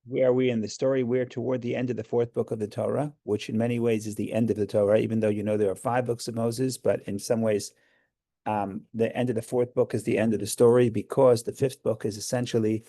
Where are we in the story? We're toward the end of the fourth book of the Torah, which in many ways is the end of the Torah, even though there are five books of Moses, but in some ways, the end of the fourth book is the end of the story because the fifth book is essentially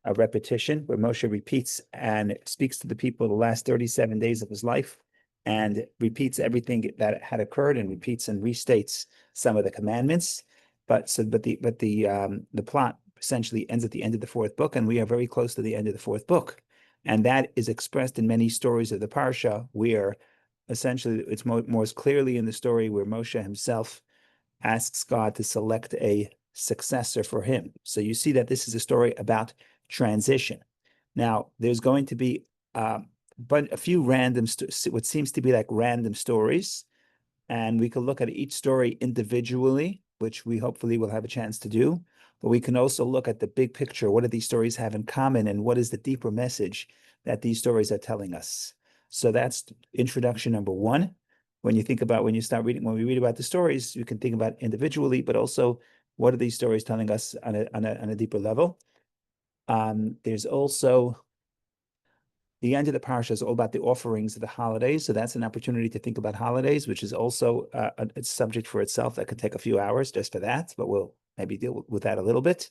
a repetition where Moshe repeats and speaks to the people the last 37 days of his life and repeats everything that had occurred and repeats and restates some of the commandments. The plot essentially ends at the end of the fourth book, and we are very close to the end of the fourth book. And that is expressed in many stories of the parsha, where essentially it's most clearly in the story where Moshe himself asks God to select a successor for him. So you see that this is a story about transition. Now, there's going to be but a few what seems to be like random stories, and we can look at each story individually, which we hopefully will have a chance to do. But we can also look at the big picture. What do these stories have in common, and what is the deeper message that these stories are telling us? So that's introduction number one. When you read about the stories, you can think about individually, but also what are these stories telling us on a deeper level? There's also the end of the parsha is all about the offerings of the holidays. So that's an opportunity to think about holidays, which is also a subject for itself that could take a few hours just for that, but we'll maybe deal with that a little bit.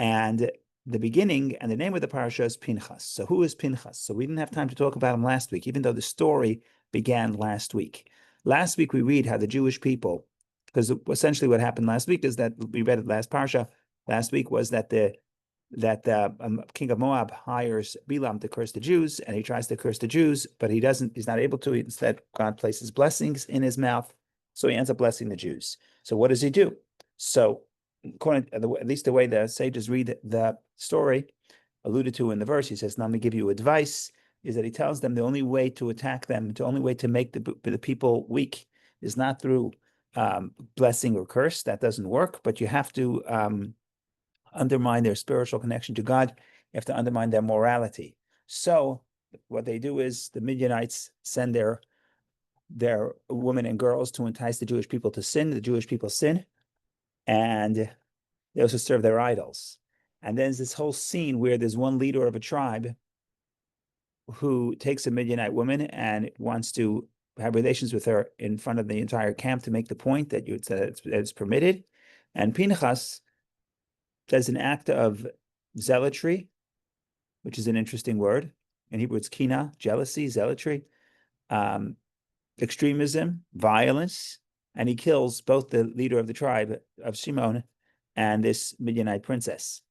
And the beginning and the name of the parasha is Pinchas. So who is Pinchas? So we didn't have time to talk about him last week, even though the story began last week. Last week we read how the Jewish people, because essentially what happened last week is that we read it last parsha last week was that the king of Moab hires Bilam to curse the Jews, and he tries to curse the Jews, but he's not able to. Instead, God places blessings in his mouth, so he ends up blessing the Jews. So what does he do? So according at least the way the sages read the story, alluded to in the verse, he says, "Now let me give you advice," is that he tells them the only way to attack them, the only way to make the people weak is not through blessing or curse. That doesn't work, but you have to undermine their spiritual connection to God. You have to undermine their morality. So what they do is the Midianites send their women and girls to entice the Jewish people to sin. The Jewish people sin, and they also serve their idols. And then there's this whole scene where there's one leader of a tribe who takes a Midianite woman and wants to have relations with her in front of the entire camp to make the point that it's permitted. And Pinchas does an act of zealotry, which is an interesting word. In Hebrew, it's kina, jealousy, zealotry, extremism, violence, and he kills both the leader of the tribe of Shimon and this Midianite princess.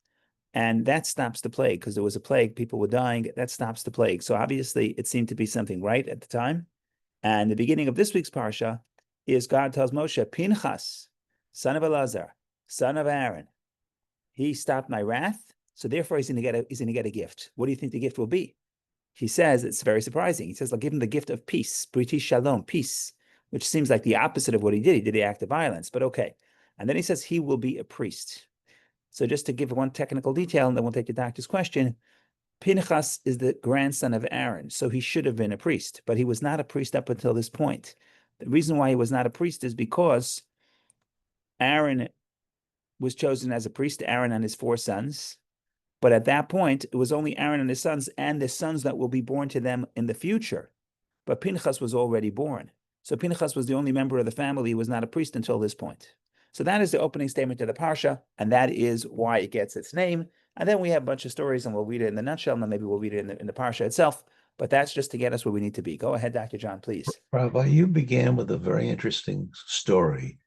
And that stops the plague, because there was a plague, people were dying. That stops the plague. So obviously, it seemed to be something right at the time. And the beginning of this week's parsha is God tells Moshe, Pinchas, son of Elazar, son of Aaron, he stopped my wrath, so therefore he's going to get a gift. What do you think the gift will be? He says, it's very surprising. He says, I'll give him the gift of peace, briti shalom, peace, which seems like the opposite of what he did. He did the act of violence, but okay. And then he says he will be a priest. So just to give one technical detail, and then we'll take the doctor's question, Pinchas is the grandson of Aaron, so he should have been a priest, but he was not a priest up until this point. The reason why he was not a priest is because Aaron was chosen as a priest, Aaron and his 4 sons. But at that point, it was only Aaron and his sons and the sons that will be born to them in the future. But Pinchas was already born. So Pinchas was the only member of the family who was not a priest until this point. So that is the opening statement to the Parsha, and that is why it gets its name. And then we have a bunch of stories, and we'll read it in the nutshell, and then maybe we'll read it in the Parsha itself. But that's just to get us where we need to be. Go ahead, Dr. John, please. Rabbi, you began with a very interesting story,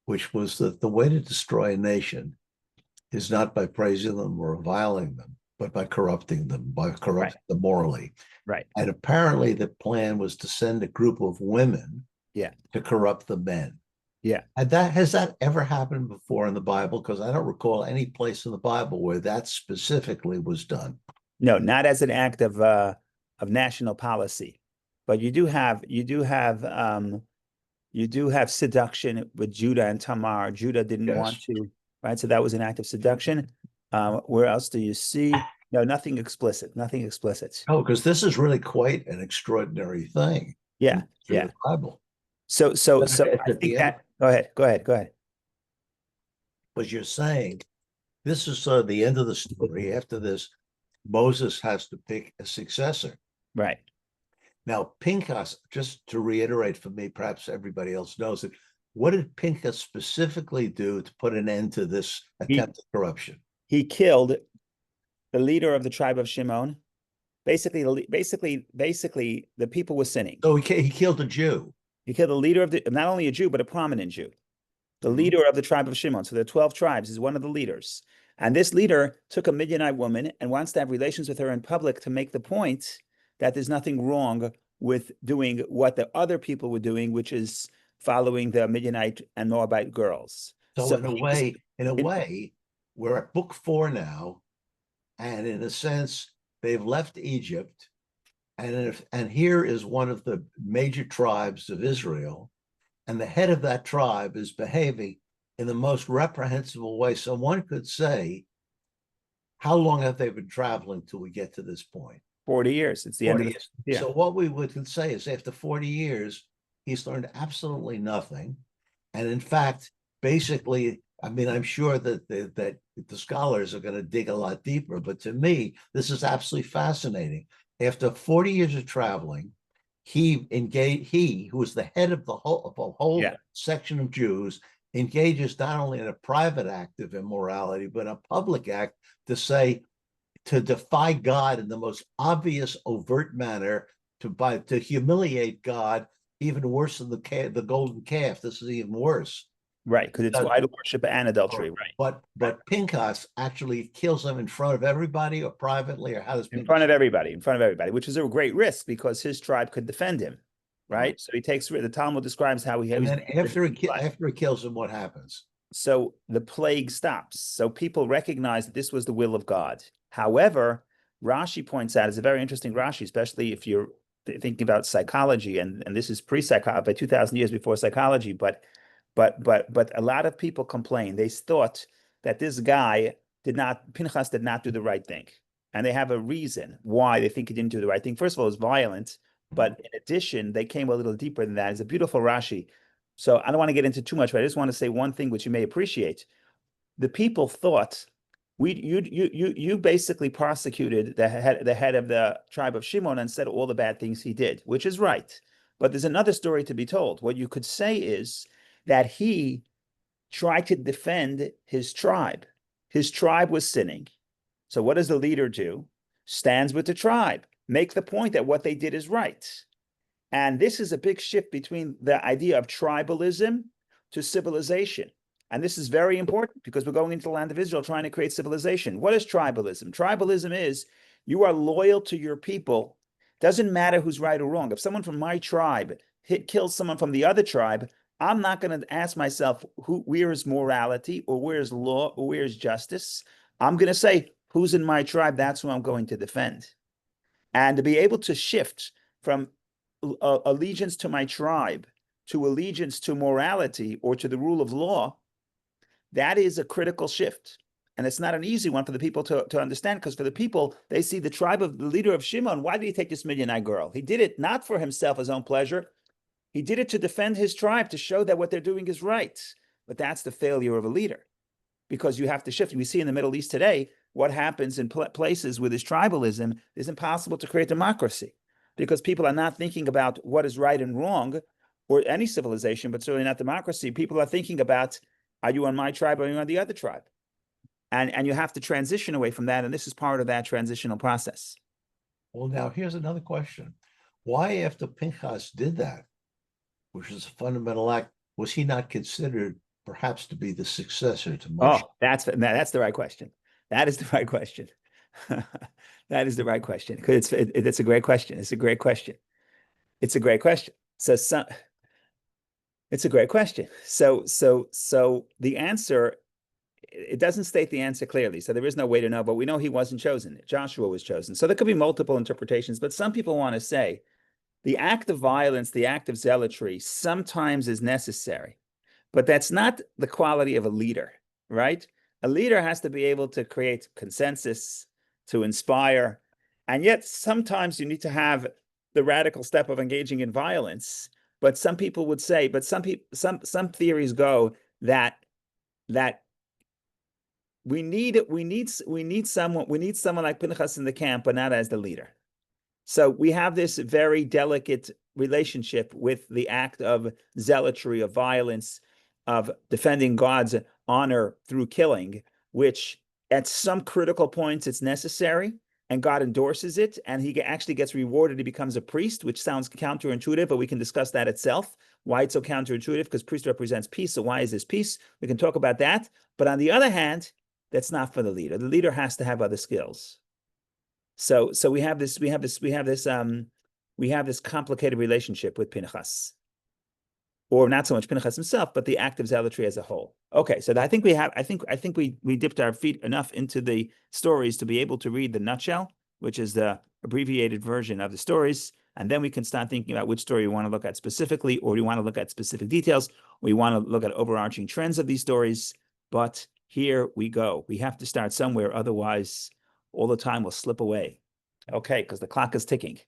which was that the way to destroy a nation is not by praising them or reviling them, but by corrupting them, them morally. Right. And apparently the plan was to send a group of women to corrupt the men. Yeah. And has that ever happened before in the Bible? Because I don't recall any place in the Bible where that specifically was done. No, not as an act of national policy, but you do have seduction with Judah and Tamar. Judah didn't want to, right? So that was an act of seduction. Where else do you see? No, nothing explicit. Nothing explicit. Oh, because this is really quite an extraordinary thing. Yeah, in the Bible. So I think that. Go ahead. But you're saying this is the end of the story. After this, Moses has to pick a successor. Right. Now, Pinchas, just to reiterate for me, perhaps everybody else knows it. What did Pinchas specifically do to put an end to this He attempt at corruption? he killed the leader of the tribe of Shimon. Basically, the people were sinning. So he killed a Jew. He killed the leader of not only a Jew, but a prominent Jew. The Mhm. leader of the tribe of Shimon. So there are 12 tribes. He's one of the leaders. And this leader took a Midianite woman and wants to have relations with her in public to make the point that there's nothing wrong with doing what the other people were doing, which is following the Midianite and Moabite girls. So So in a he was, way, we're at book 4 now, and in a sense, they've left Egypt, and here is one of the major tribes of Israel, and the head of that tribe is behaving in the most reprehensible way. So one could say, how long have they been traveling till we get to this point? 40 years. It's the end of 40 the, years. yeah. So what we would say is after 40 years, he's learned absolutely nothing. And in fact, basically, I mean, I'm sure that the scholars are going to dig a lot deeper, but to me, this is absolutely fascinating. After 40 years of traveling, he who was the head of the whole Yeah. section of Jews, engages not only in a private act of immorality, but a public act to defy God in the most obvious, overt manner, to humiliate God, even worse than the golden calf. This is even worse. Right. Because it's Uh, idol worship and adultery. Right. Right. but Pinchas actually kills him in front of everybody, or privately, or how does Pinchas? In front of everybody, which is a great risk because his tribe could defend him. Right. So he takes the Talmud describes how And he's then after he kills him, what happens? so the plague stops. So people recognize that this was the will of God. However, Rashi points out, it's a very interesting Rashi, especially if you're thinking about psychology, and this is pre-psychology, by 2,000 years before psychology, but a lot of people complain. They thought that this guy Pinchas did not do the right thing. And they have a reason why they think he didn't do the right thing. First of all, it was violent, but in addition, they came a little deeper than that. It's a beautiful Rashi. So I don't want to get into too much, but I just want to say one thing which you may appreciate. The people thought you basically prosecuted the head of the tribe of Shimon and said all the bad things he did, which is right. But there's another story to be told. What you could say is that he tried to defend his tribe. His tribe was sinning. So what does the leader do? Stands with the tribe, make the point that what they did is right. And this is a big shift between the idea of tribalism to civilization. And this is very important because we're going into the land of Israel trying to create civilization. What is tribalism? Tribalism is you are loyal to your people. Doesn't matter who's right or wrong. If someone from my tribe kills someone from the other tribe, I'm not going to ask myself where is morality or where is law or where is justice. I'm going to say who's in my tribe. That's who I'm going to defend. And to be able to shift from allegiance to my tribe to allegiance to morality or to the rule of law, that is a critical shift. And it's not an easy one for the people to understand, because for the people, they see the tribe of the leader of Shimon. Why did he take this Midianite girl? He did it not for himself, his own pleasure. He did it to defend his tribe, to show that what they're doing is right. But that's the failure of a leader, because you have to shift. We see in the Middle East today what happens in places with this tribalism. It's impossible to create democracy because people are not thinking about what is right and wrong, or any civilization, but certainly not democracy. People are thinking about, are you on my tribe or are you on the other tribe? And you have to transition away from that. And this is part of that transitional process. Well, now here's another question. Why, after Pinchas did that, which is a fundamental act, was he not considered perhaps to be the successor to Moshe? Oh, that's the right question. That is the right question. That is the right question, because it's a great question. It's a great question. It's a great question. It's a great question. So the answer, it doesn't state the answer clearly. So there is no way to know, but we know he wasn't chosen. Joshua was chosen. So there could be multiple interpretations, but some people want to say the act of violence, the act of zealotry sometimes is necessary, but that's not the quality of a leader, right? A leader has to be able to create consensus, to inspire, and yet sometimes you need to have the radical step of engaging in violence. But some people would say, but some theories go that we need someone like Pinchas in the camp, but not as the leader. So we have this very delicate relationship with the act of zealotry, of violence, of defending God's honor through killing, which at some critical points it's necessary, and God endorses it, and he actually gets rewarded. He becomes a priest, which sounds counterintuitive, but we can discuss that itself. Why it's so counterintuitive? Because priest represents peace. So why is this peace? We can talk about that. But on the other hand, that's not for the leader. The leader has to have other skills. So we have this complicated relationship with Pinchas, or not so much Pinchas himself, but the act of zealotry as a whole. Okay, so I think we dipped our feet enough into the stories to be able to read the nutshell, which is the abbreviated version of the stories, and then we can start thinking about which story we want to look at specifically, or we want to look at specific details. We want to look at overarching trends of these stories, but here we go. We have to start somewhere, otherwise all the time will slip away. Okay, because the clock is ticking.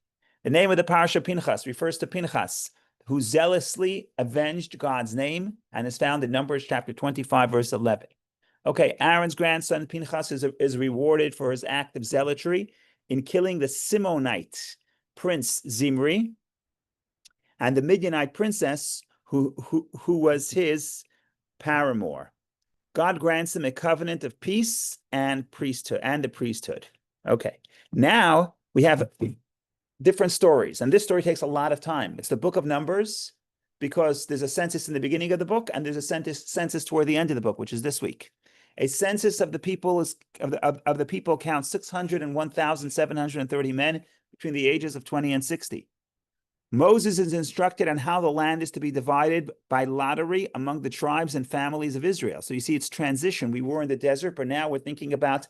The name of the parasha Pinchas refers to Pinchas, who zealously avenged God's name, and is found in Numbers chapter 25, verse 11. Okay, Aaron's grandson Pinchas is rewarded for his act of zealotry in killing the Simonite prince Zimri and the Midianite princess who was his paramour. God grants him a covenant of peace and the priesthood. Okay, now we have different stories, and this story takes a lot of time. It's the book of Numbers because there's a census in the beginning of the book, and there's a census toward the end of the book, which is this week. A census of the people counts 601,730 men between the ages of 20 and 60. Moses is instructed on how the land is to be divided by lottery among the tribes and families of Israel. So you see, it's transition. We were in the desert, but now we're thinking about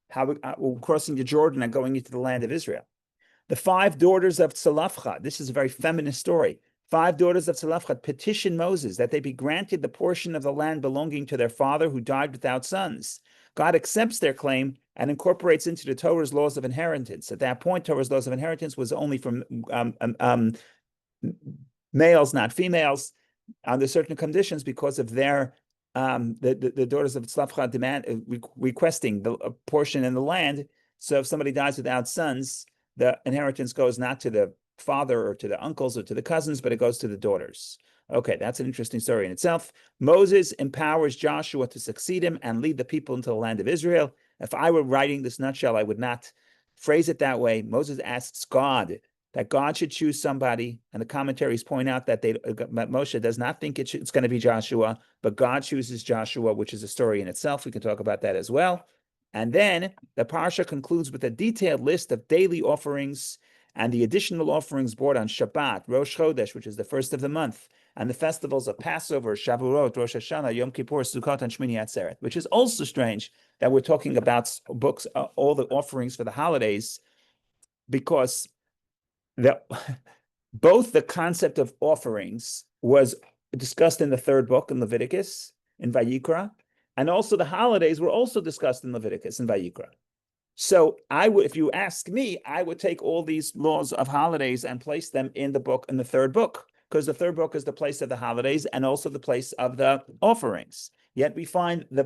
how we're crossing the Jordan and going into the land of Israel. The 5 daughters of Tzalafchad, this is a very feminist story. 5 daughters of Tzalafchad petition Moses that they be granted the portion of the land belonging to their father who died without sons. God accepts their claim and incorporates into the Torah's laws of inheritance. At that point, Torah's laws of inheritance was only from males, not females, under certain conditions because of their the daughters of Tzlafcha requesting a portion in the land. So if somebody dies without sons, the inheritance goes not to the father or to the uncles or to the cousins, but it goes to the daughters. Okay, that's an interesting story in itself. Moses empowers Joshua to succeed him and lead the people into the land of Israel. If I were writing this nutshell, I would not phrase it that way. Moses asks God that God should choose somebody, and the commentaries point out that Moshe does not think it's going to be Joshua, but God chooses Joshua, which is a story in itself. We can talk about that as well. And then the parsha concludes with a detailed list of daily offerings and the additional offerings brought on Shabbat, Rosh Chodesh, which is the first of the month, and the festivals of Passover, Shavuot, Rosh Hashanah, Yom Kippur, Sukkot, and Shmini Atzeret, which is also strange that we're talking about books, all the offerings for the holidays, because both the concept of offerings was discussed in the 3rd book in Leviticus, in Vayikra, and also the holidays were also discussed in Leviticus and Vayikra. So if you ask me, I would take all these laws of holidays and place them in the 3rd book, because the 3rd book is the place of the holidays and also the place of the offerings. Yet we find the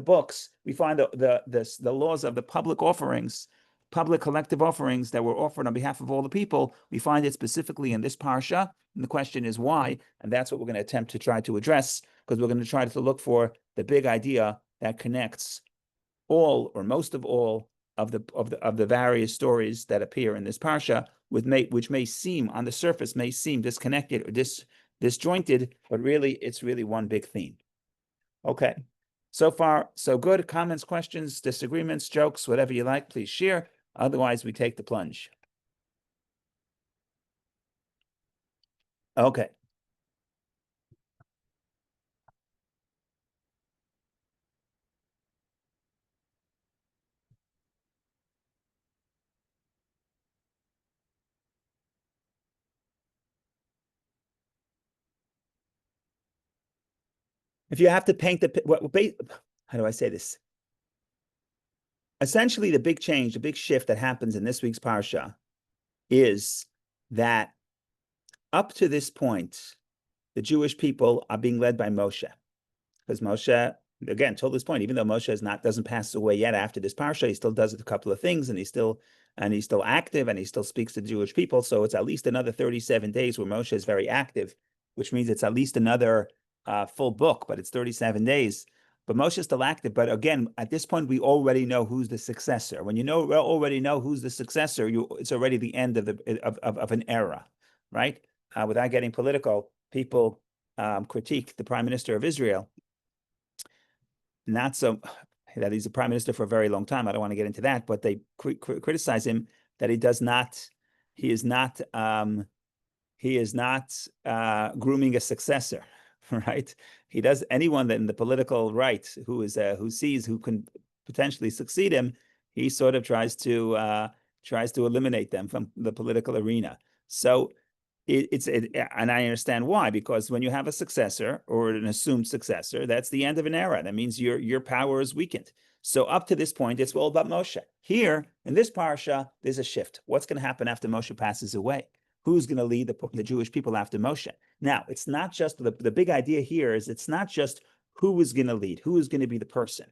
laws of the public offerings, public collective offerings that were offered on behalf of all the people. We find it specifically in this parsha, and the question is why, and that's what we're going to attempt to try to address, because we're going to try to look for the big idea that connects all or most of all of the various stories that appear in this parsha, which may seem on the surface may seem disconnected or disjointed, but really it's really one big theme. Okay, so far so good. Comments, questions, disagreements, jokes, whatever you like, please share. Otherwise, we take the plunge. Okay. If you have to paint how do I say this? Essentially, the big change, the big shift that happens in this week's parsha is that up to this point, the Jewish people are being led by Moshe, because Moshe again, till this point, even though Moshe doesn't pass away yet after this parsha, he still does a couple of things, and he's still active, and he still speaks to the Jewish people. So it's at least another 37 days where Moshe is very active, which means it's at least another full book, but it's 37 days. But Moshe is still active. But again, at this point, we already know who's the successor. When you already know who's the successor, it's already the end of an era, right? Without getting political, people critique the prime minister of Israel. Not so that he's a prime minister for a very long time. I don't want to get into that, but they criticize him that he is not grooming a successor, right? He does anyone that in the political right who sees who can potentially succeed him, he sort of tries to eliminate them from the political arena. So and I understand why, because when you have a successor or an assumed successor, that's the end of an era. That means your power is weakened. So up to this point, it's all about Moshe. Here in this parsha, there's a shift. What's going to happen after Moshe passes away? Who's going to lead the Jewish people after Moshe? Now, it's not just the big idea here is it's not just who is going to lead, who is going to be the person.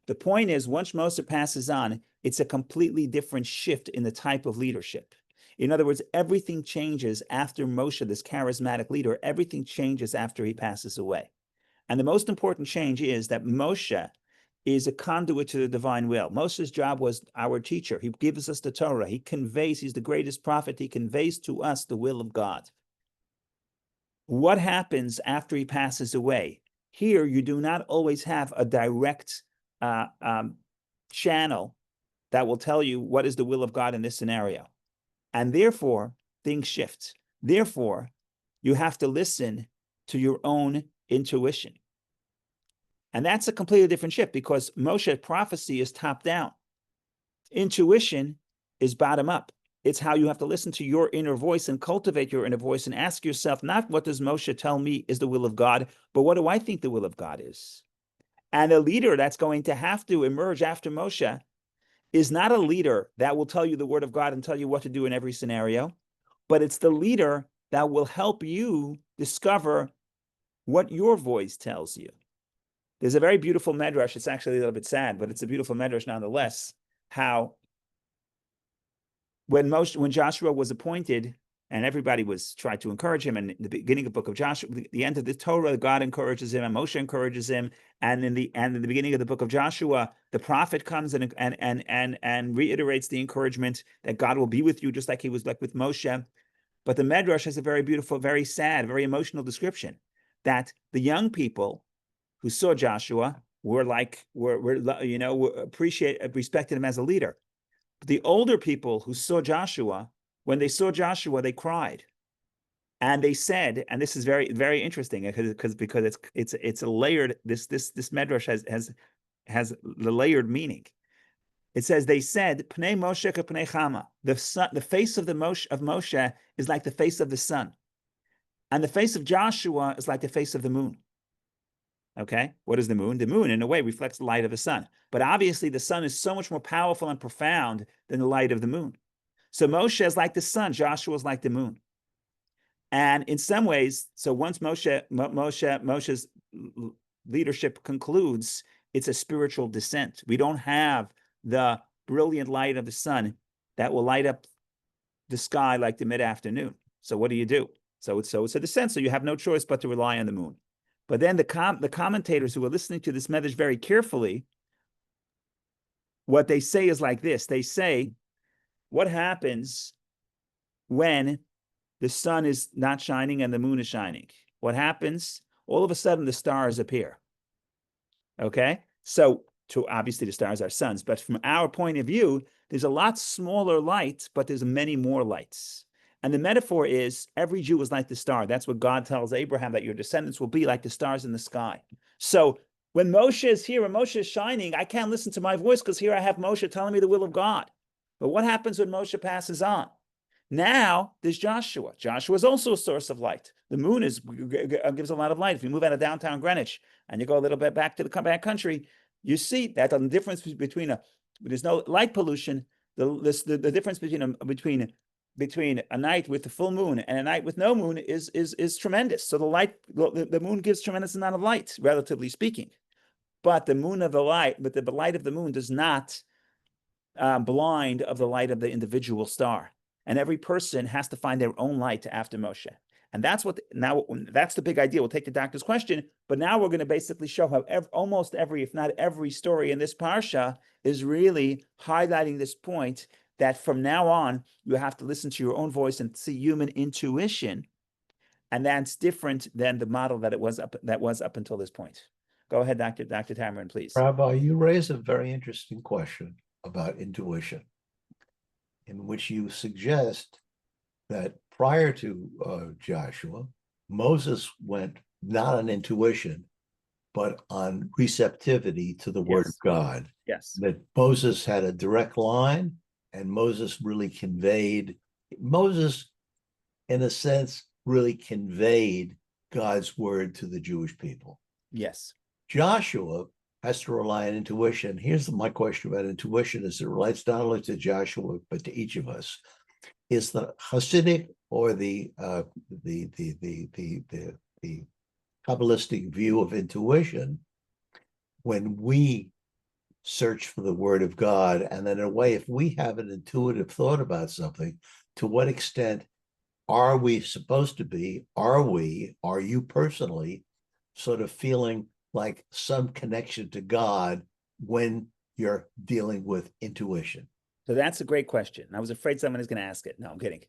The point is, once Moshe passes on, it's a completely different shift in the type of leadership. In other words, everything changes after Moshe, this charismatic leader, everything changes after he passes away. And the most important change is that Moshe is a conduit to the divine will. Moshe's job was our teacher. He gives us the Torah. He's the greatest prophet. He conveys to us the will of God. What happens after he passes away? Here, you do not always have a direct channel that will tell you what is the will of God in this scenario. And therefore, things shift. Therefore, you have to listen to your own intuition. And that's a completely different shift because Moshe prophecy is top down. Intuition is bottom up. It's how you have to listen to your inner voice and cultivate your inner voice and ask yourself, not what does Moshe tell me is the will of God, but what do I think the will of God is? And a leader that's going to have to emerge after Moshe is not a leader that will tell you the word of God and tell you what to do in every scenario, but it's the leader that will help you discover what your voice tells you. There's a very beautiful medrash. It's actually a little bit sad, but it's a beautiful medrash nonetheless, how when Joshua was appointed and everybody tried to encourage him, and in the beginning of the book of Joshua, the end of the Torah, God encourages him and Moshe encourages him, and in the beginning of the book of Joshua, the prophet comes and reiterates the encouragement that God will be with you, just like he was like with Moshe. But the Medrash has a very beautiful, very sad, very emotional description that the young people who saw Joshua respected him as a leader. But the older people who saw Joshua, when they saw Joshua, they cried, and they said, and this is very, very interesting because it's a layered. This medrash has the layered meaning. It says they said, "Pnei Moshe k'pnei Chama." The face of Moshe is like the face of the sun, and the face of Joshua is like the face of the moon. Okay, what is the moon? The moon, in a way, reflects the light of the sun. But obviously, the sun is so much more powerful and profound than the light of the moon. So Moshe is like the sun, Joshua is like the moon. And in some ways, so once Moshe's leadership concludes, it's a spiritual descent. We don't have the brilliant light of the sun that will light up the sky like the mid-afternoon. So what do? So it's a descent, so you have no choice but to rely on the moon. But then the commentators who are listening to this medrash very carefully, what they say is like this. They say, what happens when the sun is not shining and the moon is shining? What happens? All of a sudden, the stars appear. Okay? So, obviously, the stars are suns. But from our point of view, there's a lot smaller light, but there's many more lights. And the metaphor is every Jew is like the star. That's what God tells Abraham, that your descendants will be like the stars in the sky. So when Moshe is here and Moshe is shining, I can't listen to my voice because here I have Moshe telling me the will of God. But what happens when Moshe passes on? Now there's Joshua. Joshua is also a source of light. The moon gives a lot of light. If you move out of downtown Greenwich and you go a little bit back to the back country, you see that the difference between there's no light pollution. The difference between a night with the full moon and a night with no moon is tremendous. So the moon gives tremendous amount of light, relatively speaking. but the light of the moon does not blind of the light of the individual star. And every person has to find their own light after Moshe. And that's the big idea. We'll take the doctor's question, but now we're going to basically show how almost every, if not every story in this parsha is really highlighting this point that from now on, you have to listen to your own voice and see human intuition. And that's different than the model that was up until this point. Go ahead, Dr. Tamarin, please. Rabbi, you raise a very interesting question about intuition, in which you suggest that prior to Joshua, Moses went not on intuition, but on receptivity to the word of God. Yes. That Moses had a direct line, and Moses, in a sense, really conveyed God's word to the Jewish people. Yes. Joshua has to rely on intuition. Here's my question about intuition as it relates not only to Joshua, but to each of us. Is the Hasidic or the Kabbalistic view of intuition, when we search for the word of God, and then in a way, if we have an intuitive thought about something, to what extent are we supposed to be, are you personally sort of feeling like some connection to God when you're dealing with intuition? So that's a great question. I was afraid someone is going to ask it. No, I'm kidding.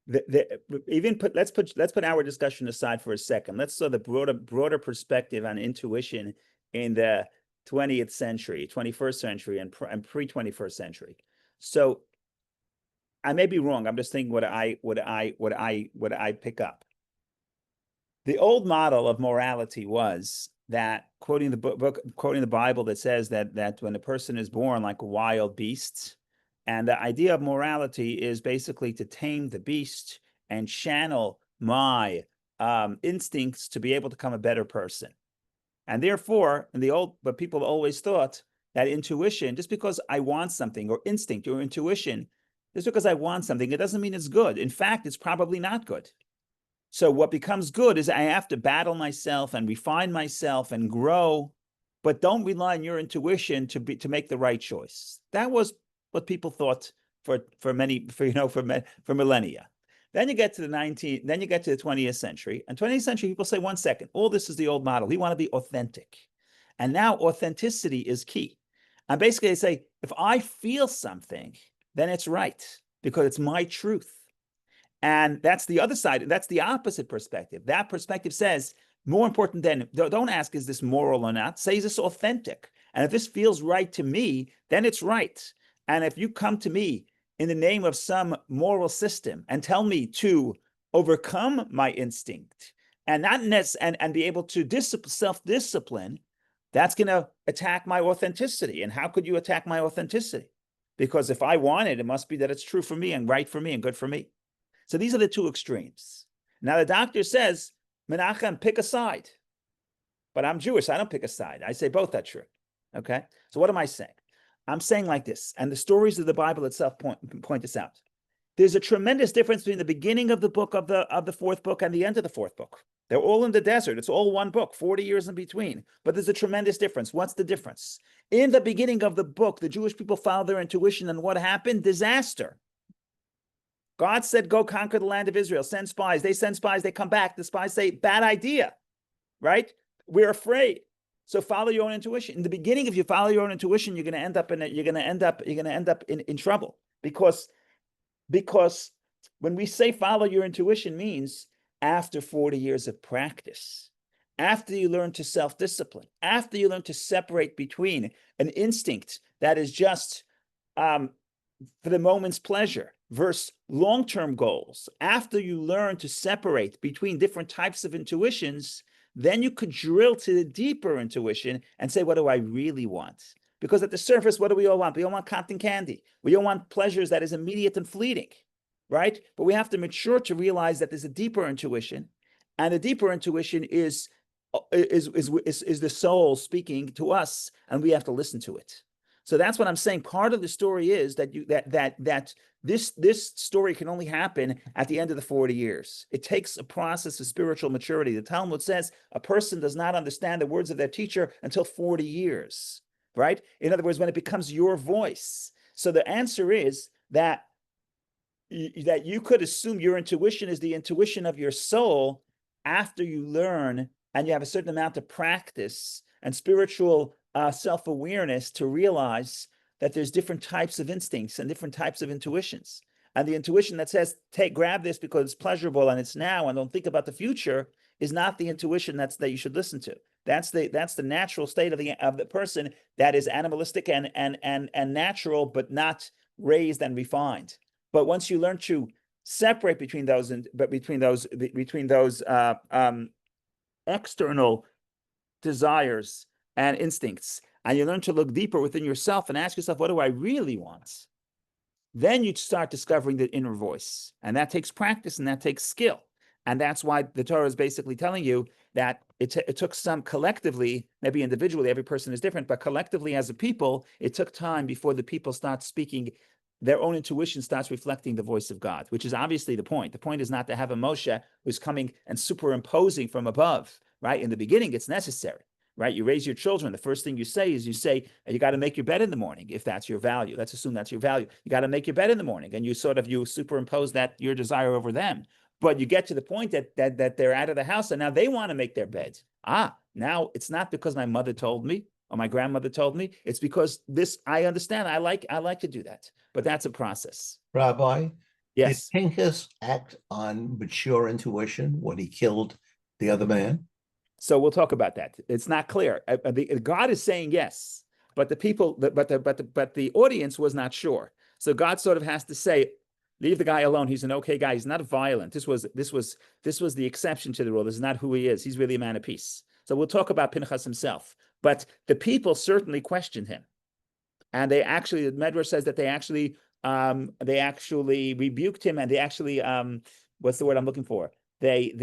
Let's put our discussion aside for a second. Let's saw the broader perspective on intuition in the 20th century, 21st century, and pre-21st century. So I may be wrong. I'm just thinking what I pick up. The old model of morality was that, quoting the Bible, that says that when a person is born like wild beasts, and the idea of morality is basically to tame the beast and channel my instincts to be able to become a better person. And therefore, but people always thought that intuition, just because I want something, or instinct or intuition, just because I want something, it doesn't mean it's good. In fact, it's probably not good. So what becomes good is I have to battle myself and refine myself and grow, but don't rely on your intuition to make the right choice. That was what people thought for millennia. Then you get to the 20th century, and 20th century people say, 1 second, all this is the old model. We want to be authentic. And now authenticity is key. And basically they say, if I feel something, then it's right because it's my truth. And that's the other side. That's the opposite perspective. That perspective says, more important than, don't ask, is this moral or not? Say, is this authentic? And if this feels right to me, then it's right. And if you come to me in the name of some moral system and tell me to overcome my instinct and not and be able to self-discipline, that's going to attack my authenticity. And how could you attack my authenticity? Because if I want it, it must be that it's true for me and right for me and good for me. So these are the two extremes. Now the doctor says, Menachem, pick a side. But I'm Jewish, so I don't pick a side. I say both are true. Okay? So what am I saying? I'm saying like this, and the stories of the Bible itself point this out. There's a tremendous difference between the beginning of the book of the fourth book and the end of the fourth book. They're all in the desert. It's all one book, 40 years in between. But there's a tremendous difference. What's the difference? In the beginning of the book, the Jewish people followed their intuition, and what happened? Disaster. God said, go conquer the land of Israel, send spies. They send spies, they come back. The spies say, bad idea, right? We're afraid. So follow your own intuition. In the beginning, if you follow your own intuition, you're going to end up in trouble because when we say follow your intuition means after 40 years of practice, after you learn to self-discipline, after you learn to separate between an instinct that is just for the moment's pleasure versus long-term goals, after you learn to separate between different types of intuitions, then you could drill to the deeper intuition and say, what do I really want? Because at the surface, what do we all want? We all want cotton candy. We all want pleasures that is immediate and fleeting, right? But we have to mature to realize that there's a deeper intuition, and the deeper intuition is the soul speaking to us, and we have to listen to it. So that's what I'm saying. Part of the story is that this story can only happen at the end of the 40 years. It takes a process of spiritual maturity. The Talmud says a person does not understand the words of their teacher until 40 years, right? In other words, when it becomes your voice. So the answer is that you could assume your intuition is the intuition of your soul after you learn and you have a certain amount of practice and spiritual self-awareness to realize that there's different types of instincts and different types of intuitions. And the intuition that says, grab this because it's pleasurable and it's now and don't think about the future is not the intuition that you should listen to. That's the natural state of the person that is animalistic and natural, but not raised and refined. But once you learn to separate between those external desires and instincts, and you learn to look deeper within yourself and ask yourself, what do I really want? Then you start discovering the inner voice. And that takes practice and that takes skill. And that's why the Torah is basically telling you that it took some collectively, maybe individually, every person is different, but collectively as a people, it took time before the people start speaking. Their own intuition starts reflecting the voice of God, which is obviously the point. The point is not to have a Moshe who's coming and superimposing from above, right? In the beginning, it's necessary, right? You raise your children. The first thing you say is you got to make your bed in the morning, if that's your value. Let's assume that's your value. You got to make your bed in the morning, and you superimpose that your desire over them. But you get to the point that they're out of the house, and now they want to make their beds. Now it's not because my mother told me or my grandmother told me. It's because I understand. I like to do that. But that's a process. Rabbi, yes. Did Pinchas act on mature intuition when he killed the other man? So we'll talk about that. It's not clear. God is saying yes, but the audience was not sure. So God sort of has to say, leave the guy alone. He's an okay guy. He's not violent. This was the exception to the rule. This is not who he is. He's really a man of peace. So we'll talk about Pinchas himself. But the people certainly questioned him. And the Medrash says that they actually rebuked him, and they actually what's the word I'm looking for? They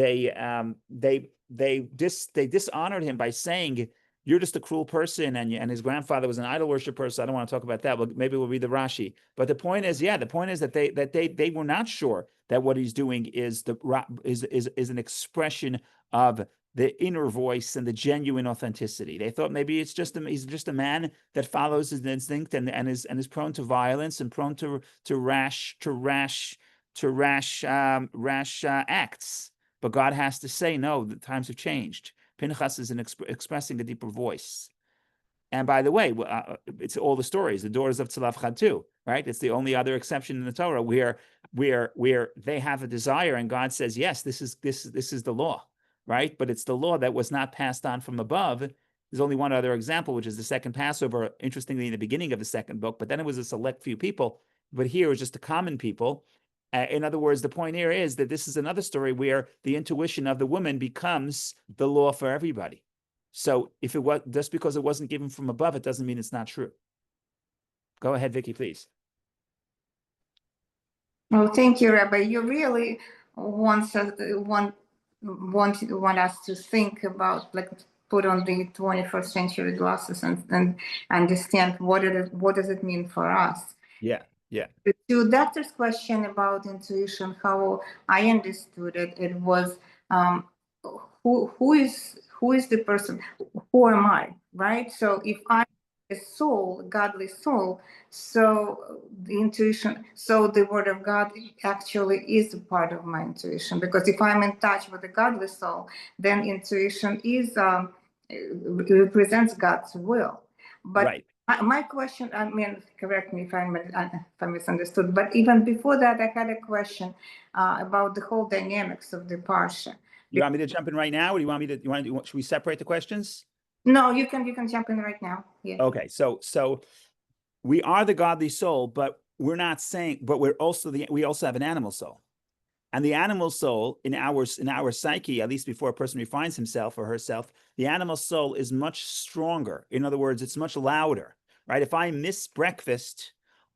dishonored him by saying, you're just a cruel person, and his grandfather was an idol worshiper. So I don't want to talk about that. Well, maybe we'll read the Rashi. But the point is that they were not sure that what he's doing is an expression of the inner voice and the genuine authenticity. They thought maybe he's just a man that follows his instinct and is prone to violence and prone to rash acts. But God has to say, no, the times have changed. Pinchas is expressing a deeper voice. And by the way, it's all the stories, the daughters of Tzalaf Chad too, right? It's the only other exception in the Torah where they have a desire and God says, yes, this is the law, right? But it's the law that was not passed on from above. There's only one other example, which is the second Passover, interestingly, in the beginning of the second book, but then it was a select few people. But here it was just the common people. In other words, the point here is that this is another story where the intuition of the woman becomes the law for everybody. So if it was just because it wasn't given from above, it doesn't mean it's not true. Go ahead, Vicky, please. Well, thank you, Rabbi. You really want us to think about, like, put on the 21st century glasses and understand what does it mean for us. Yeah. To Doctor's question about intuition, how I understood it, it was who is the person? Who am I? Right? So if I'm a soul, godly soul, so the intuition, so the word of God actually is a part of my intuition. Because if I'm in touch with the godly soul, then intuition represents God's will. But right. My question, I mean, correct me if I misunderstood, but even before that, I had a question about the whole dynamics of the Parsha. You want me to jump in right now, or should we separate the questions? No, you can jump in right now. Yeah. Okay, so we are the godly soul, but we're not saying, but we also have an animal soul. And the animal soul in our psyche, at least before a person refines himself or herself, the animal soul is much stronger. In other words, it's much louder, right? If I miss breakfast,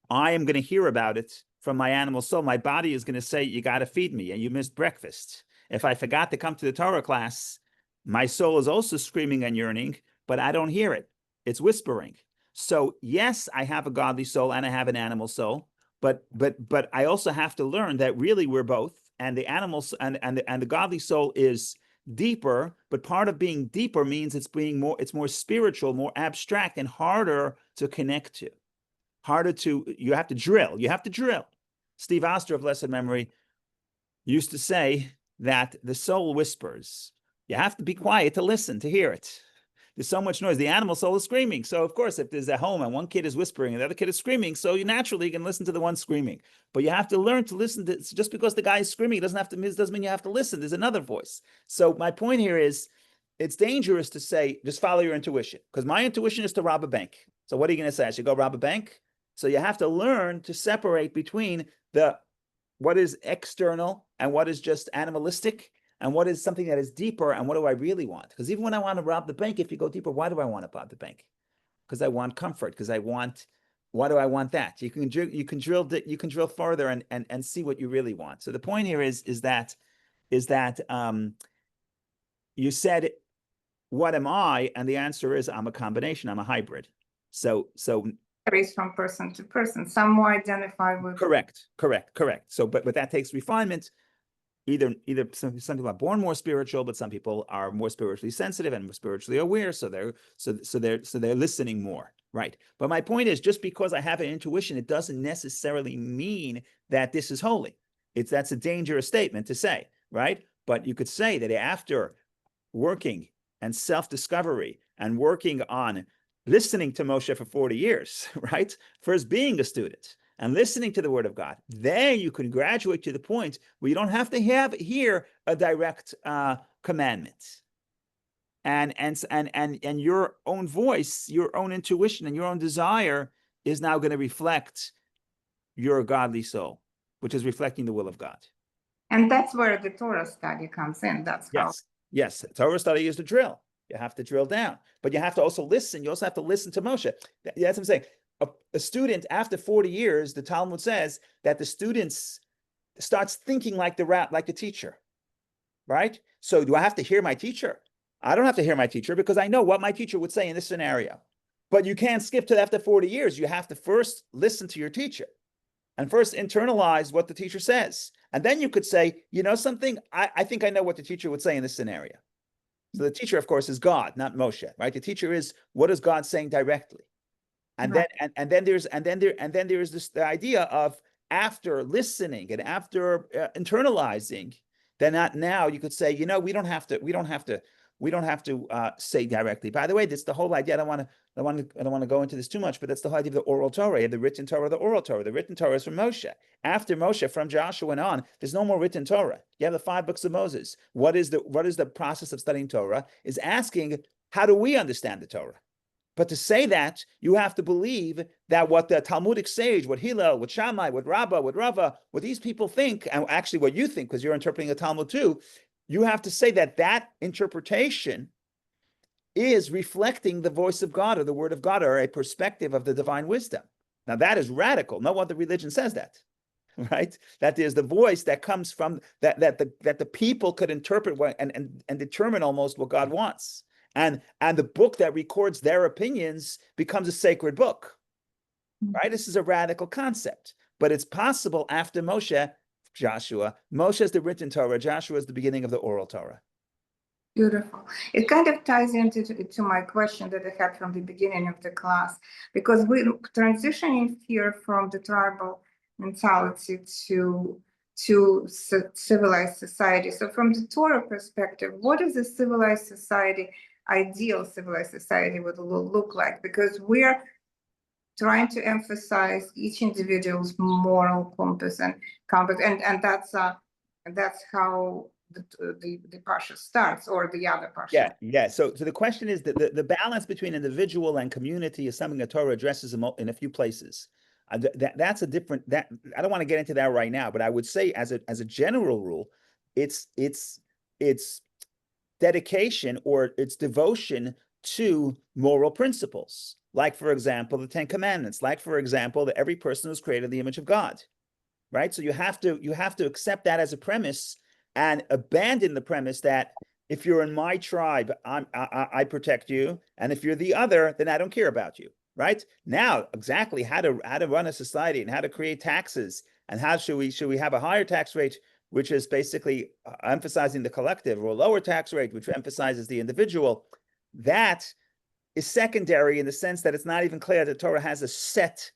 I am going to hear about it from my animal soul. My body is going to say, you got to feed me, and you missed breakfast. If I forgot to come to the Torah class, my soul is also screaming and yearning, but I don't hear it. It's whispering. So yes, I have a godly soul and I have an animal soul, but I also have to learn that really we're both, and the animals and the godly soul is deeper, but part of being deeper means it's more spiritual, more abstract, and harder to connect to. You have to drill. Steve Oster of blessed memory used to say that the soul whispers. You have to be quiet to listen, to hear it. There's so much noise. The animal soul is screaming. So, of course, if there's a home and one kid is whispering and the other kid is screaming, so you naturally can listen to the one screaming. But you have to learn to listen to, just because the guy is screaming, doesn't mean you have to listen. There's another voice. So my point here is, it's dangerous to say, just follow your intuition, because my intuition is to rob a bank. So what are you going to say? I should go rob a bank? So you have to learn to separate between what is external and what is just animalistic, and what is something that is deeper, and what do I really want? Because even when I want to rob the bank, if you go deeper, why do I want to rob the bank? Because I want comfort. Why do I want that? You can drill further and see what you really want. So the point here is that you said, what am I? And the answer is, I'm a combination. I'm a hybrid. So varies from person to person. Some more identify with. Correct. So, but that takes refinement. Either some people are born more spiritual, but some people are more spiritually sensitive and more spiritually aware. So they're listening more, right? But my point is, just because I have an intuition, it doesn't necessarily mean that this is holy. That's a dangerous statement to say, right? But you could say that after working and self-discovery and working on listening to Moshe for 40 years, right? First being a student and listening to the word of God, then you can graduate to the point where you don't have to hear a direct commandment. And your own voice, your own intuition, and your own desire is now going to reflect your godly soul, which is reflecting the will of God. And that's where the Torah study comes in. That's how. Yes. Torah study is the drill. You have to drill down, but you have to also listen. You also have to listen to Moshe. That's what I'm saying. A student, after 40 years, the Talmud says that the students starts thinking like the teacher, right? So do I have to hear my teacher? I don't have to hear my teacher, because I know what my teacher would say in this scenario. But you can't skip to after 40 years. You have to first listen to your teacher and first internalize what the teacher says. And then you could say, you know something, I think I know what the teacher would say in this scenario. So the teacher, of course, is God, not Moshe, right? The teacher is, what is God saying directly? And Right. then there's the idea of, after listening and after internalizing, then now you could say, we don't have to say directly. By the way, that's the whole idea. I don't want to go into this too much, but that's the whole idea of the oral Torah. You have the written Torah, the oral Torah. The written Torah is from Moshe. After Moshe, from Joshua and on, there's no more written Torah. You have the 5 books of Moses. What is the process of studying Torah? Is asking, how do we understand the Torah? But to say that, you have to believe that what the Talmudic sage, what Hillel, what Shammai, what Rabbah, what Rava, what these people think, and actually what you think, because you're interpreting the Talmud too, you have to say that interpretation is reflecting the voice of God or the word of God or a perspective of the divine wisdom. Now that is radical. No other religion says that, right? That there's the voice that comes from that the people could interpret and determine almost what God wants. And the book that records their opinions becomes a sacred book, right? This is a radical concept, but it's possible after Moshe, Joshua. Moshe is the written Torah. Joshua is the beginning of the oral Torah. Beautiful. It kind of ties into my question that I had from the beginning of the class, because we're transitioning here from the tribal mentality to civilized society. So from the Torah perspective, what is a civilized society, ideal civilized society would look like? Because we're trying to emphasize each individual's moral compass and that's how the parsha starts, or the other parsha. Yeah. So the question is that the balance between individual and community is something that Torah addresses in a few places. That's a different, that I don't want to get into that right now, but I would say as a general rule, it's dedication or its devotion to moral principles. Like, for example, the 10 Commandments. Like, for example, that every person was created in the image of God, right? So you have to accept that as a premise and abandon the premise that if you're in my tribe, I protect you, and if you're the other, then I don't care about you. right? Now, exactly how to run a society and how to create taxes and how should we have a higher tax rate, which is basically emphasizing the collective, or a lower tax rate, which emphasizes the individual. That is secondary in the sense that it's not even clear that Torah has a set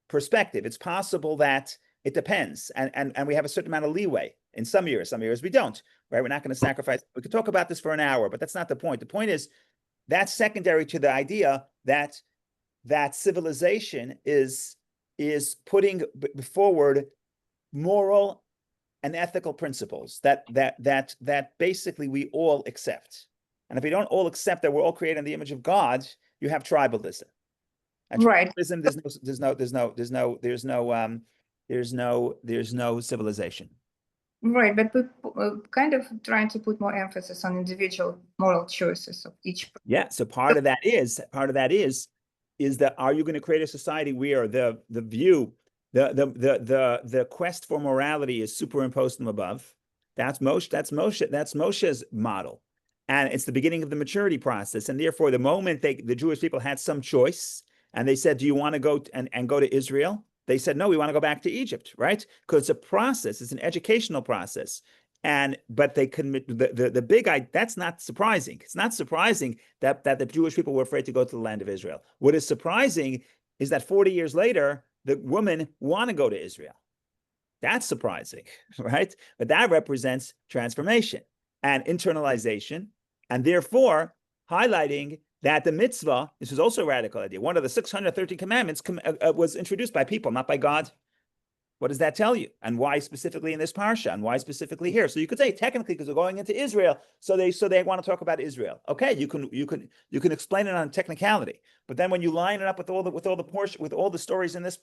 perspective. It's possible that it depends, and we have a certain amount of leeway in some years we don't, right? We're not going to sacrifice. We could talk about this for an hour, but that's not the point. The point is that's secondary to the idea that civilization is putting forward moral and ethical principles that basically we all accept. And if we don't all accept that we're all created in the image of God, you have tribalism. And Right. tribalism, there's no civilization. Right, but we kind of trying to put more emphasis on individual moral choices of each person. Yeah. So part of that is that are you going to create a society where the view, the quest for morality is superimposed from above? That's Moshe's model. And it's the beginning of the maturity process. And therefore, the moment the Jewish people had some choice and they said, do you want to go and go to Israel? They said, no, we want to go back to Egypt, right? Because it's a process, it's an educational process. But they commit the big idea. That's not surprising. It's not surprising that the Jewish people were afraid to go to the land of Israel. What is surprising is that 40 years later, the women want to go to Israel. That's surprising, right? But that represents transformation and internalization, and therefore highlighting that the mitzvah, this is also a radical idea. One of the 613 commandments was introduced by people, not by God. What does that tell you? And why specifically in this parsha? And why specifically here? So you could say technically because we're going into Israel, so they want to talk about Israel. Okay, you can explain it on technicality, but then when you line it up with all the stories in this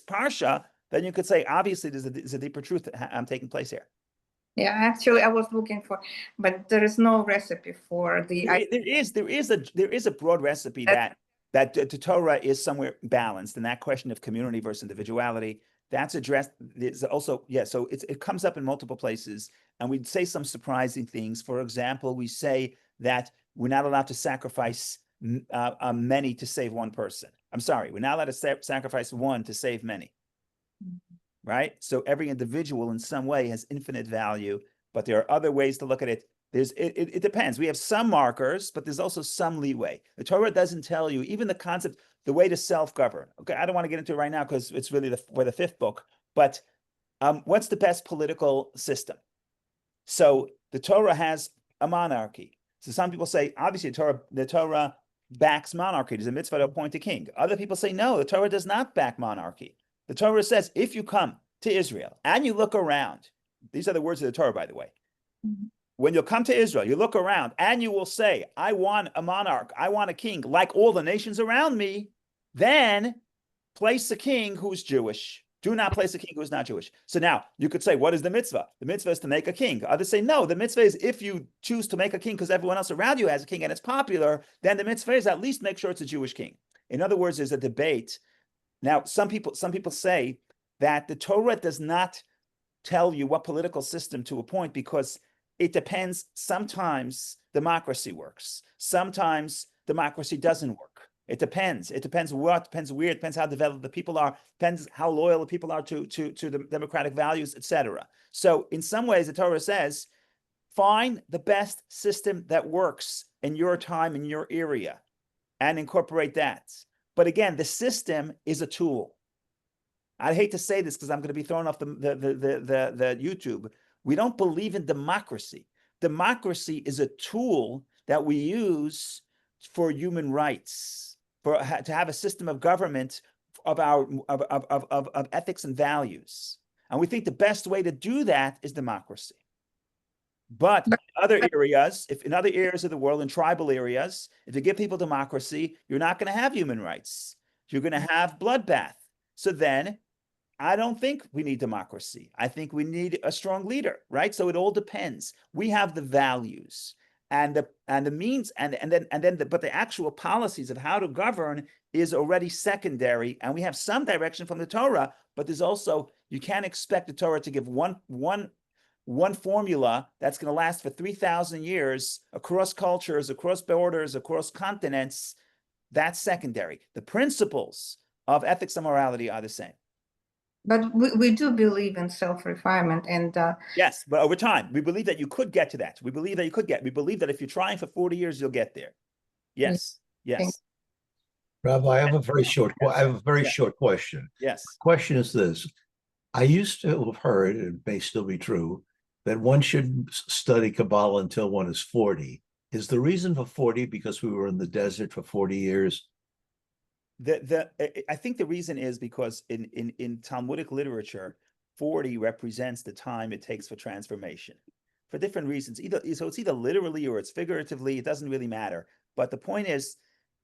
parsha, then you could say obviously there's a deeper truth taking place here. Yeah, actually, I was looking for, but there is no recipe for the. There is a broad recipe that the Torah is somewhere balanced, and that question of community versus individuality. That's addressed. There's also, yeah, so it comes up in multiple places, and we'd say some surprising things. For example, we say that we're not allowed to sacrifice many to save one person. I'm sorry, we're not allowed to sacrifice one to save many, right? So every individual in some way has infinite value, but there are other ways to look at it. It depends. We have some markers, but there's also some leeway. The Torah doesn't tell you, even the concept, the way to self-govern. Okay, I don't want to get into it right now because it's really for the fifth book, but what's the best political system? So the Torah has a monarchy. So some people say, obviously, the Torah backs monarchy. There's a mitzvah to appoint a king. Other people say, no, the Torah does not back monarchy. The Torah says, if you come to Israel and you look around, these are the words of the Torah, by the way. Mm-hmm. When you'll come to Israel, you look around and you will say, I want a monarch, I want a king like all the nations around me, then place a king who's Jewish. Do not place a king who is not Jewish. So now you could say, what is the mitzvah? The mitzvah is to make a king. Others say, no, the mitzvah is if you choose to make a king because everyone else around you has a king and it's popular, then the mitzvah is at least make sure it's a Jewish king. In other words, there's a debate. Now, some people say that the Torah does not tell you what political system to appoint because it depends. Sometimes democracy works. Sometimes democracy doesn't work. It depends. It depends what, depends where, it depends how developed the people are, depends how loyal the people are to the democratic values, etc. So in some ways, the Torah says, find the best system that works in your time, in your area, and incorporate that. But again, the system is a tool. I hate to say this because I'm going to be thrown off the YouTube. We don't believe in democracy. Democracy is a tool that we use for human rights, to have a system of government of ethics and values. And we think the best way to do that is democracy. But in other areas of the world, in tribal areas, if you give people democracy, you're not going to have human rights. You're going to have bloodbath. So then I don't think we need democracy. I think we need a strong leader, right? So it all depends. We have the values and the means, but the actual policies of how to govern is already secondary. And we have some direction from the Torah, but there's also, you can't expect the Torah to give one formula that's going to last for 3,000 years across cultures, across borders, across continents. That's secondary. The principles of ethics and morality are the same. But we do believe in self-refinement and Yes, but over time, we believe that you could get to that. We believe that you could get. We believe that if you're trying for 40 years, you'll get there. Yes, yes. Rabbi, I have a very short. I have a very Yeah. short question. Yes. Question is this: I used to have heard, and it may still be true, that one should study Kabbalah until one is 40. Is the reason for 40 because we were in the desert for 40 years? I think the reason is because in Talmudic literature, 40 represents the time it takes for transformation for different reasons. So it's either literally or it's figuratively, it doesn't really matter. But the point is,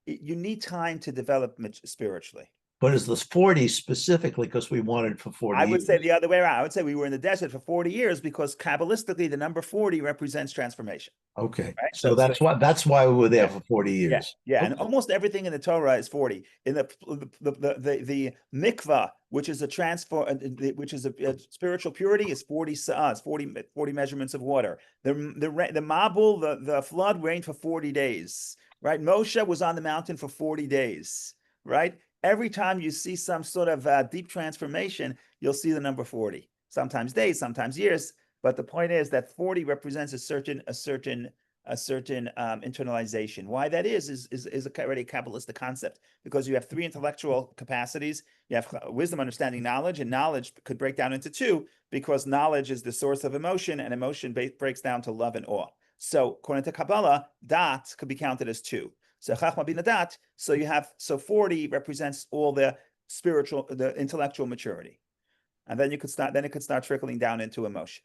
you need time to develop spiritually. But is this 40 specifically because we wanted for 40 I would years? say the other way around. I would say we were in the desert for 40 years because Kabbalistically, the number 40 represents transformation. Okay. Right? So that's why we were there for 40 Yeah, years. yeah. Okay. And almost everything in the Torah is 40. In the mikvah, which is a transfer, which is a spiritual purity, is 40 sa'as, 40 measurements of water. The Mabul, the flood rained for 40 days. Right? Moshe was on the mountain for 40 days. Right? Every time you see some sort of deep transformation, you'll see the number 40. Sometimes days, sometimes years. But the point is that 40 represents a certain internalization. Why that is already a Kabbalistic concept, because you have three intellectual capacities. You have wisdom, understanding, knowledge, and knowledge could break down into two, because knowledge is the source of emotion, and emotion breaks down to love and awe. So according to Kabbalah, dat could be counted as two. So Chachma Bina Dat, so 40 represents all the intellectual maturity. And then it could start trickling down into emotion.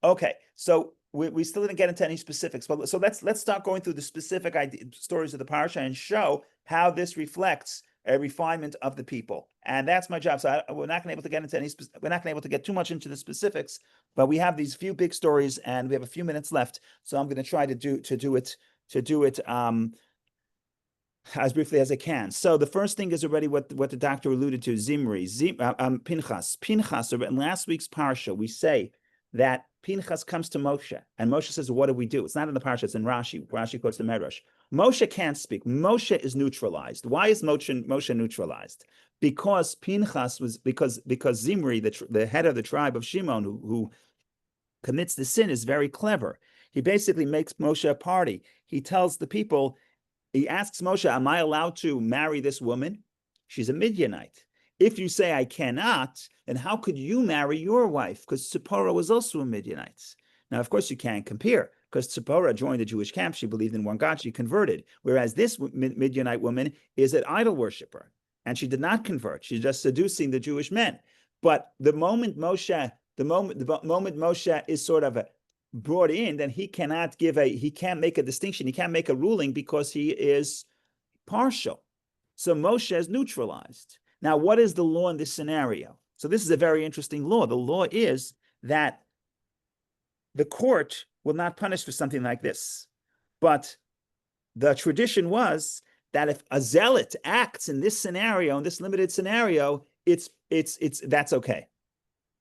Okay, so we still didn't get into any specifics, but so let's start going through the specific stories of the parsha and show how this reflects a refinement of the people, and that's my job. So we're not going to be able to get into we're not going to be able to get too much into the specifics, but we have these few big stories, and we have a few minutes left, so I'm going to try to do it as briefly as I can. So the first thing is already what the doctor alluded to: Zimri, Pinchas. Pinchas. In last week's parsha, we say that Pinchas comes to Moshe, and Moshe says, "What do we do?" It's not in the parsha; it's in Rashi. Rashi quotes the Medrash. Moshe can't speak. Moshe is neutralized. Why is Moshe neutralized? Because Pinchas because Zimri, the head of the tribe of Shimon, who commits the sin, is very clever. He basically makes Moshe a party. He tells the people. He asks Moshe, "Am I allowed to marry this woman? She's a Midianite. If you say I cannot, then how could you marry your wife? Because Tzipporah was also a Midianite." Now, of course, you can't compare, because Tzipporah joined the Jewish camp. She believed in one God. She converted. Whereas this Midianite woman is an idol worshiper, and she did not convert. She's just seducing the Jewish men. But the moment Moshe is sort of brought in, then he can't make a distinction. He can't make a ruling because he is partial. So Moshe is neutralized. Now, what is the law in this scenario? So this is a very interesting law. The law is that the court will not punish for something like this. But the tradition was that if a zealot acts in this scenario, in this limited scenario, that's okay.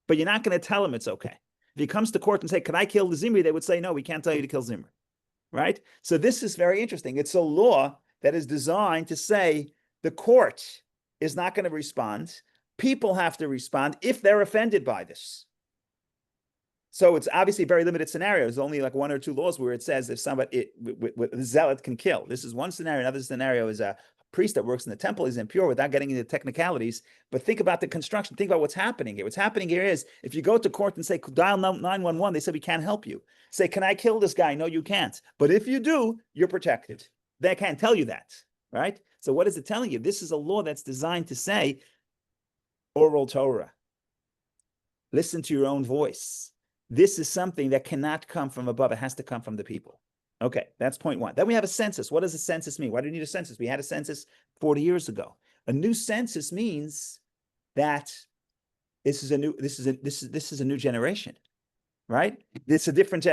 But you're not going to tell him it's okay. If he comes to court and say, "Can I kill the Zimri?" they would say, "No, we can't tell you to kill Zimri." Right? So this is very interesting. It's a law that is designed to say the court is not going to respond. People have to respond if they're offended by this. So it's obviously a very limited scenario. There's only like one or two laws where it says if somebody with a zealot can kill. This is one scenario. Another scenario is a priest that works in the temple is impure, without getting into technicalities. But think about the construction. Think about what's happening here. What's happening here is if you go to court and say, "Dial 911," they say, "We can't help you." Say, "Can I kill this guy?" "No, you can't. But if you do, you're protected." They can't tell you that, right? So what is it telling you? This is a law that's designed to say, oral Torah. Listen to your own voice. This is something that cannot come from above. It has to come from the people. Okay, that's point one. Then we have a census. What does a census mean? Why do we need a census? We had a census 40 years ago. A new census means that this is a new generation, right? It's a different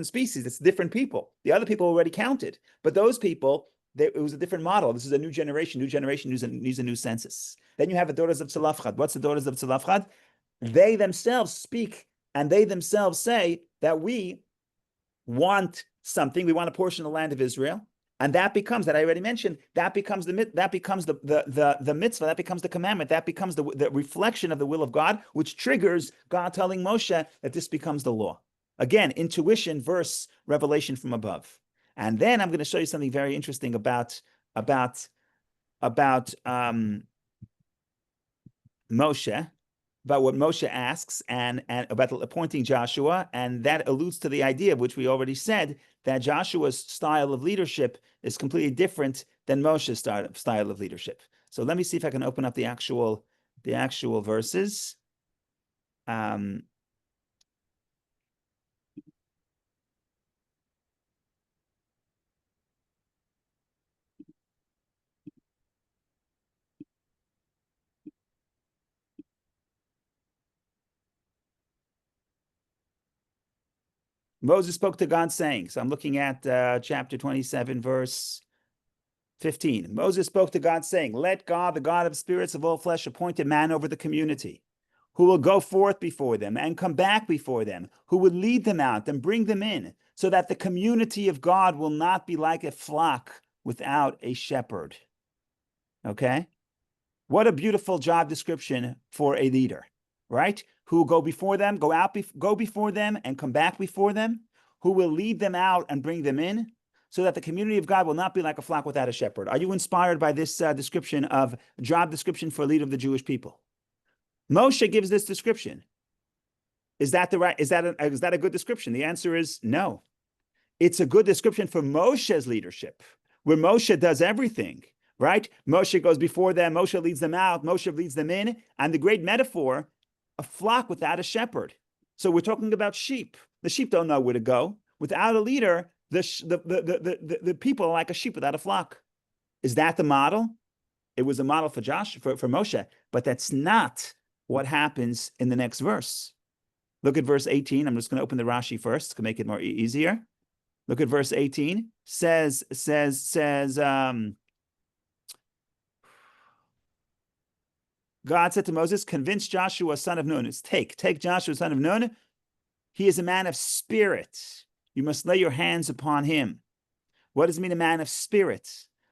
species. It's different people. The other people already counted, but those people, it was a different model. This is a new generation needs a new census. Then you have the daughters of Tzalafchad. What's the daughters of Tzalafchad? They themselves speak, and they themselves say that we want something. We want a portion of the land of Israel, And that becomes, that I already mentioned, that becomes the mitzvah, that becomes the commandment, that becomes the reflection of the will of God, which triggers God telling Moshe that this becomes the law. Again, intuition versus revelation from above. And then I'm going to show you something very interesting about Moshe, about what Moshe asks, and about appointing Joshua, and that alludes to the idea, which we already said, that Joshua's style of leadership is completely different than Moshe's style of leadership. So let me see if I can open up the actual verses. Moses spoke to God saying, so I'm looking at chapter 27, verse 15. Moses spoke to God saying, let God, the God of spirits of all flesh, appoint a man over the community, who will go forth before them and come back before them, who will lead them out and bring them in, so that the community of God will not be like a flock without a shepherd. Okay? What a beautiful job description for a leader, right? Who will go before them, go before them and come back before them, who will lead them out and bring them in, so that the community of God will not be like a flock without a shepherd. Are you inspired by this description of job description for a leader of the Jewish people? Moshe gives this description. Is that a good description? The answer is no. It's a good description for Moshe's leadership, where Moshe does everything, right? Moshe goes before them, Moshe leads them out, Moshe leads them in, and the great metaphor, a flock without a shepherd. So we're talking about sheep. The sheep don't know where to go. Without a leader, the people are like a sheep without a flock. Is that the model? It was a model for Moshe, but that's not what happens in the next verse. Look at verse 18. I'm just going to open the Rashi first to make it more easier. Look at verse 18. Says, God said to Moses, convince Joshua, son of Nun. It's take Joshua, son of Nun. He is a man of spirit. You must lay your hands upon him. What does it mean, a man of spirit?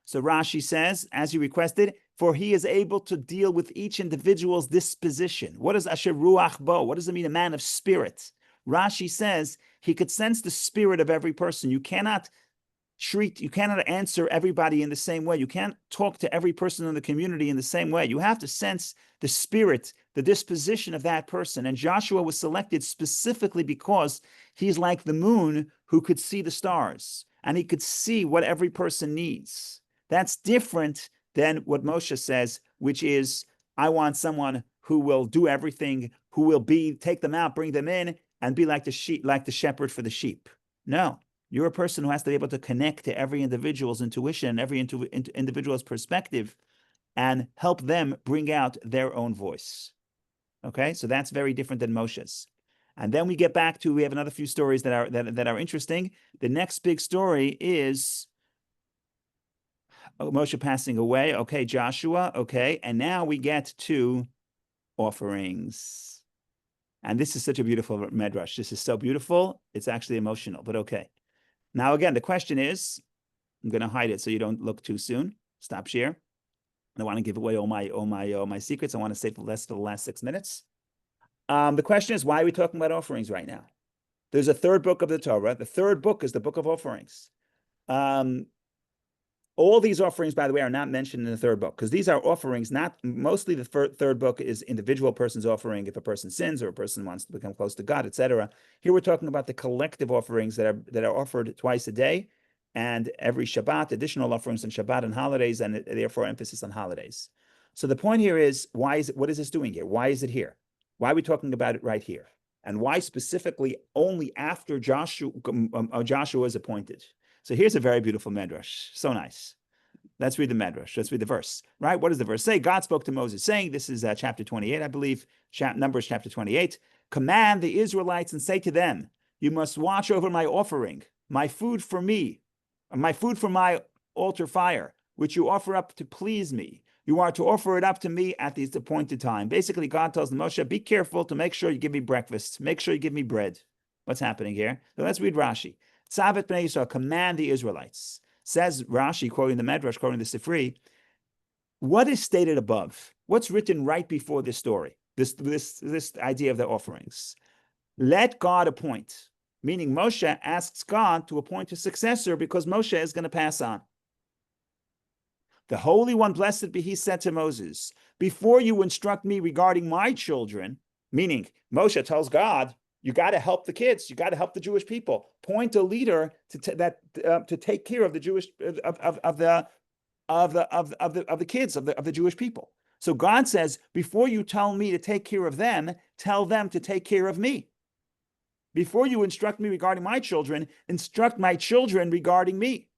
So Rashi says, as you requested, for he is able to deal with each individual's disposition. What is asher ruach bo? What does it mean, a man of spirit? Rashi says he could sense the spirit of every person. You cannot answer everybody in the same way. You can't talk to every person in the community in the same way. You have to sense the spirit, the disposition of that person. And Joshua was selected specifically because he's like the moon who could see the stars, and he could see what every person needs. That's different than what Moshe says, which is, I want someone who will do everything, who will take them out, bring them in, and be like the sheep, like the shepherd for the sheep. No. You're a person who has to be able to connect to every individual's intuition, every individual's perspective, and help them bring out their own voice. Okay, so that's very different than Moshe's. And then we get back to, we have another few stories that are interesting. The next big story is Moshe passing away. Okay, Joshua. Okay, and now we get to offerings. And this is such a beautiful medrash. This is so beautiful. It's actually emotional, but okay. Now, again, the question is, I'm going to hide it so you don't look too soon. Stop share. I don't want to give away all my secrets. I want to save the rest for the last 6 minutes. The question is, why are we talking about offerings right now? There's a third book of the Torah. The third book is the book of offerings. All these offerings, by the way, are not mentioned in the third book, because these are offerings, mostly the third book is individual person's offering if a person sins or a person wants to become close to God, etc. Here we're talking about the collective offerings that are offered twice a day and every Shabbat, additional offerings on Shabbat and holidays, and therefore emphasis on holidays. So the point here is, what is this doing here? Why is it here? Why are we talking about it right here? And why specifically only after Joshua is appointed? So here's a very beautiful medrash. So nice. Let's read the medrash. Let's read the verse. Right? What does the verse say? God spoke to Moses, saying, this is chapter 28, I believe, Numbers chapter 28. Command the Israelites and say to them, you must watch over my offering, my food for me, my food for my altar fire, which you offer up to please me. You are to offer it up to me at the appointed time. Basically, God tells Moshe, be careful to make sure you give me breakfast. Make sure you give me bread. What's happening here? So let's read Rashi. Tzavet Bnei Yisrael, command the Israelites. Says Rashi, quoting the Medrash, quoting the Sifri, what is stated above? What's written right before this story? This idea of the offerings. Let God appoint, meaning Moshe asks God to appoint a successor because Moshe is going to pass on. The Holy One, blessed be he, said to Moses, before you instruct me regarding my children, meaning Moshe tells God, you got to help the kids, you got to help the Jewish people. Point a leader to take care of the Jewish of the kids of the Jewish people. So God says, before you tell me to take care of them, tell them to take care of me. Before you instruct me regarding my children, instruct my children regarding me.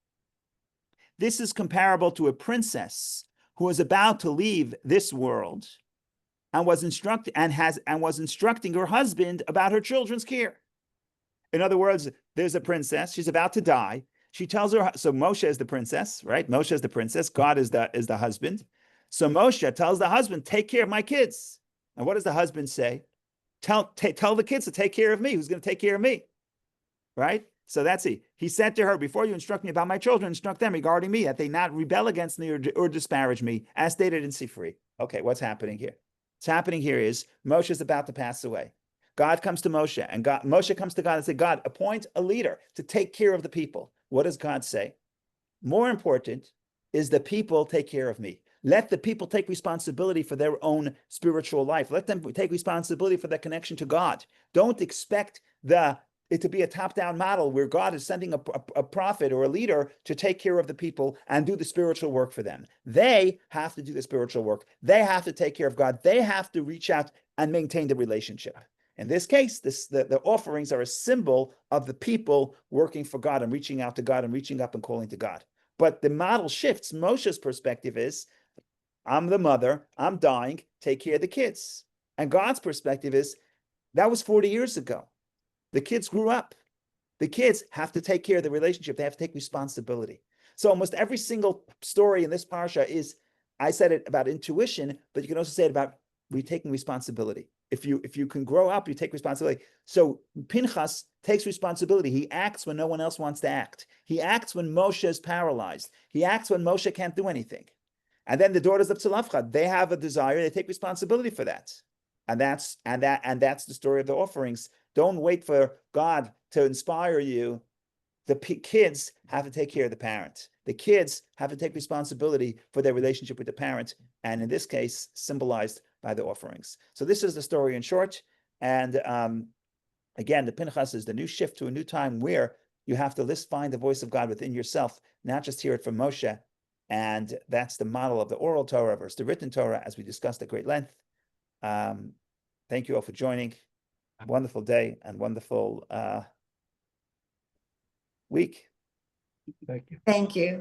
This is comparable to a princess who is about to leave this world and was instructing her husband about her children's care. In other words, there's a princess, she's about to die. She tells her, so Moshe is the princess, right? Moshe is the princess, God is the husband. So Moshe tells the husband, take care of my kids. And what does the husband say? Tell the kids to take care of me. Who's going to take care of me? Right? So that's it. He said to her, before you instruct me about my children, instruct them regarding me, that they not rebel against me or disparage me, as stated in Sifri. Okay, what's happening here? What's happening here is Moshe is about to pass away. God comes to Moshe, and Moshe comes to God and says, God, appoint a leader to take care of the people. What does God say? More important is the people take care of me. Let the people take responsibility for their own spiritual life. Let them take responsibility for their connection to God. Don't expect it to be a top-down model where God is sending a prophet or a leader to take care of the people and do the spiritual work for them. They have to do the spiritual work. They have to take care of God. They have to reach out and maintain the relationship. In this case, the offerings are a symbol of the people working for God and reaching out to God and reaching up and calling to God. But the model shifts. Moshe's perspective is, I'm the mother, I'm dying, take care of the kids. And God's perspective is, that was 40 years ago. The kids grew up. The kids have to take care of the relationship. They have to take responsibility. So almost every single story in this parsha is, I said it about intuition, but you can also say it about taking responsibility. If you can grow up, you take responsibility. So Pinchas takes responsibility. He acts when no one else wants to act. He acts when Moshe is paralyzed. He acts when Moshe can't do anything. And then the daughters of Tzalafcha, they have a desire, they take responsibility for that. And that's the story of the offerings. Don't wait for God to inspire you. The kids have to take care of the parent. The kids have to take responsibility for their relationship with the parent, and in this case, symbolized by the offerings. So this is the story in short. And again, the Pinchas is the new shift to a new time where you have to find the voice of God within yourself, not just hear it from Moshe. And that's the model of the oral Torah versus the written Torah, as we discussed at great length. Thank you all for joining. Wonderful day and wonderful week. Thank you. Thank you.